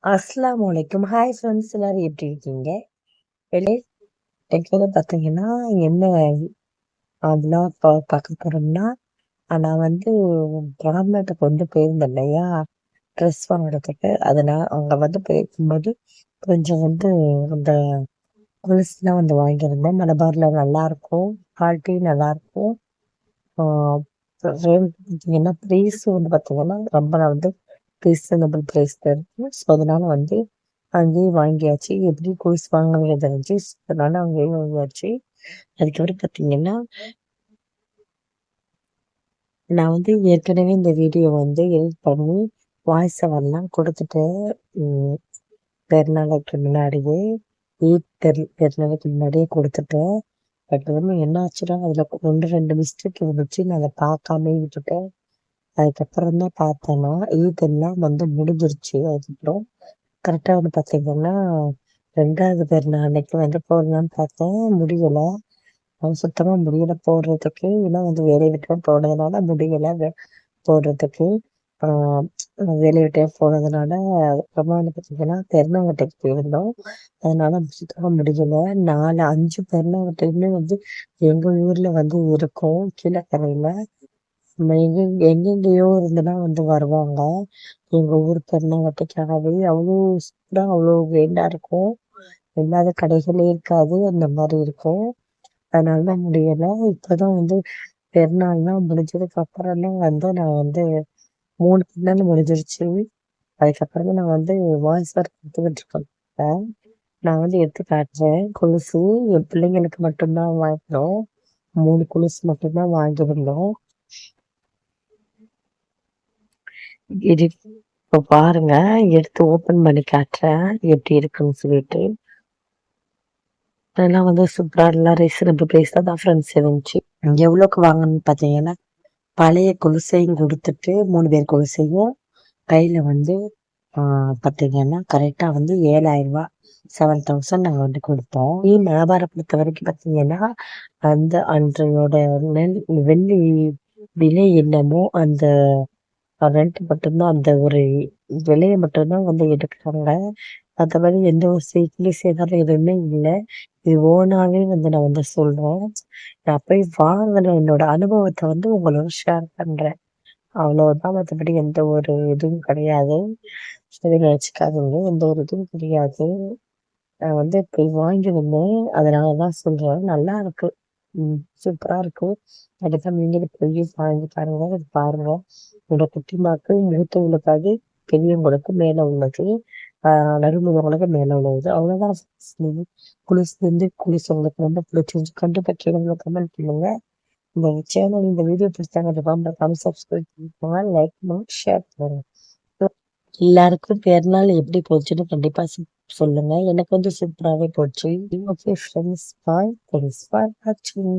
அஸ்ஸலாமு அலைக்கும். Hi friends, எல்லாரும் எப்படி இருக்கீங்க? வெளியே இன்னைக்கு வந்து பார்த்தீங்கன்னா, என்ன விலாக் பார்க்க போறோம்னா, நான் வந்து பிராண்ட்மேட்டுக்கு வந்து போயிருந்தேன் இல்லையா? ட்ரெஸ் வாங்குறதுக்கு. நான் அங்கே வந்து போயிருக்கும்போது கொஞ்சம் வந்து அந்த கொலுசுலாம் வந்து வாங்கியிருந்தேன். மலபாரில் நல்லாயிருக்கும், குவாலிட்டியும் நல்லாயிருக்கும். பார்த்தீங்கன்னா ப்ரைஸ் வந்து பார்த்தீங்கன்னா ரொம்ப நான் வந்து ரீசனபிள் ப்ரைஸில் இருக்குது. ஸோ அதனால வந்து அங்கேயே வாங்கியாச்சு. எப்படி கொலுசு வாங்கினது தெரிஞ்சு அதனால அங்கேயே வாங்கியாச்சு. அதுக்கப்புறம் பார்த்தீங்கன்னா நான் வந்து ஏற்கனவே இந்த வீடியோ வந்து எடிட் பண்ணி வாய்ஸ் ஓவர்லாம் கொடுத்துட்டு பெருநாளைக்கு முன்னாடியே பெருநாளைக்கு முன்னாடியே கொடுத்துட்டேன். பட் வந்து என்ன ஆச்சுன்னா அதில் 1-2 மிஸ்டேக் இருந்துச்சு. நான் அதை பார்க்காம விட்டுட்டேன். அதுக்கப்புறம் தான் பார்த்தேன்னா இதெல்லாம் வந்து முடிஞ்சிருச்சு. அதுக்கப்புறம் கரெக்டாக வந்து பார்த்தீங்கன்னா 2வது பெருநாள் அன்னைக்கு வந்து போடலான்னு பார்த்தேன், முடியலை. அது சுத்தமாக முடியலை போடுறதுக்கு. ஏன்னா வந்து வேலையை விட்டு போனதுனால முடியலை போடுறதுக்கு. வேலையை விட்டே போனதுனால அப்புறமா வந்து பார்த்தீங்கன்னா பெருநாவட்டைக்கு போயிருந்தோம். அதனால சுத்தமாக முடியலை. 4-5 பெருநாவட்டையுமே வந்து எங்கள் ஊரில் வந்து இருக்கும் கீழக்கரையில். எங்கெங்கேயோ இருந்துலாம் வந்து வருவாங்க எங்கள் ஊர் பெருநாவட்டைக்காகவே. அவ்வளோ சூப்பராக அவ்வளோ கிராண்டாக இருக்கும். இல்லாத கடைகளே இருக்காது, அந்த மாதிரி இருக்கும். அதனால தான் முடியலை. இப்போதான் வந்து பெருநாள்லாம் முடிஞ்சதுக்கு அப்புறம் தான் வந்து நான் வந்து 3 பெருநாள் முடிஞ்சிருச்சு. அதுக்கப்புறம் தான் நான் வந்து வாய்ஸ் ஓவர் கொடுத்துக்கிட்டு இருக்கேன். நான் வந்து எடுத்து காட்டுறேன். கொலுசு என் பிள்ளைங்களுக்கு மட்டும்தான் வாங்கினோம். 3 கொலுசு மட்டும்தான் வாங்கியிருந்தோம். இது இப்போ பாருங்க, எடுத்து ஓப்பன் பண்ணி காட்டுறேன் எப்படி இருக்குன்னு சொல்லிட்டு. அதெல்லாம் வந்து சூப்பராக எல்லாம் ரீசனபிள் ப்ரைஸ் தான் ஃப்ரெண்ட்ஸ் இருந்துச்சு. எவ்வளோக்கு வாங்கணும்னு பார்த்தீங்கன்னா பழைய கொலுசையும் கொடுத்துட்டு 3 பேர் கொலுசையும் கையில் வந்து பார்த்தீங்கன்னா கரெக்டாக வந்து 7,000 7,000 நாங்கள் வந்து கொடுத்தோம். வியாபாரம் பொறுத்த வரைக்கும் பார்த்தீங்கன்னா அன்றையோட வெள்ளி விலை என்னமோ அந்த ரெண்ட் மட்டும்தான், அந்த ஒரு விலையை மட்டும்தான் வந்து எடுக்கிறாங்க. மற்றபடி எந்த ஒரு சேதாரம் எதுவுமே இல்லை. இது ஓனாவே வந்து நான் வந்து சொல்றேன். நான் போய் வாங்கின என்னோட அனுபவத்தை வந்து உங்களோட ஷேர் பண்றேன். அவ்வளவுதான். மற்றபடி எந்த ஒரு இதுவும் கிடையாது. சரி நினைச்சுக்காதீங்க, எந்த ஒரு இதுவும் கிடையாது. நான் வந்து போய் வாங்கியிருந்தேன். அதனாலதான் சொல்றேன். நல்லா இருக்கு. சூப்பரா இருக்கு. கண்டிப்பா நீங்களும் போய் வாங்கி பாருங்க. இது பாருங்க, என்னோட குட்டிமாக்கு மூத்தவங்களுக்காக பெரியவங்களுக்கு மேல உள்ளது, நடுமுதவங்களுக்கு மேல உள்ளது. அவ்வளவுதான். குளிஸ் உங்களுக்கு ரொம்ப பிடிச்சிருந்துச்சு கண்டிப்பா கீழே கமெண்ட் பண்ணுங்க. இந்த சேனல் இந்த வீடியோ பிடிச்சாங்க மறக்காம சப்ஸ்கிரைப் பண்ணிக்கோங்க, லைக் பண்ணுங்க, ஷேர் பண்ணுங்க. எல்லாருக்கும் பெருநாள் எப்படி போச்சுன்னு கண்டிப்பா சொல்லுங்க. எனக்கு வந்து சூப்பராகவே போச்சு. Okay friends, bye. Thanks for வாட்சிங்.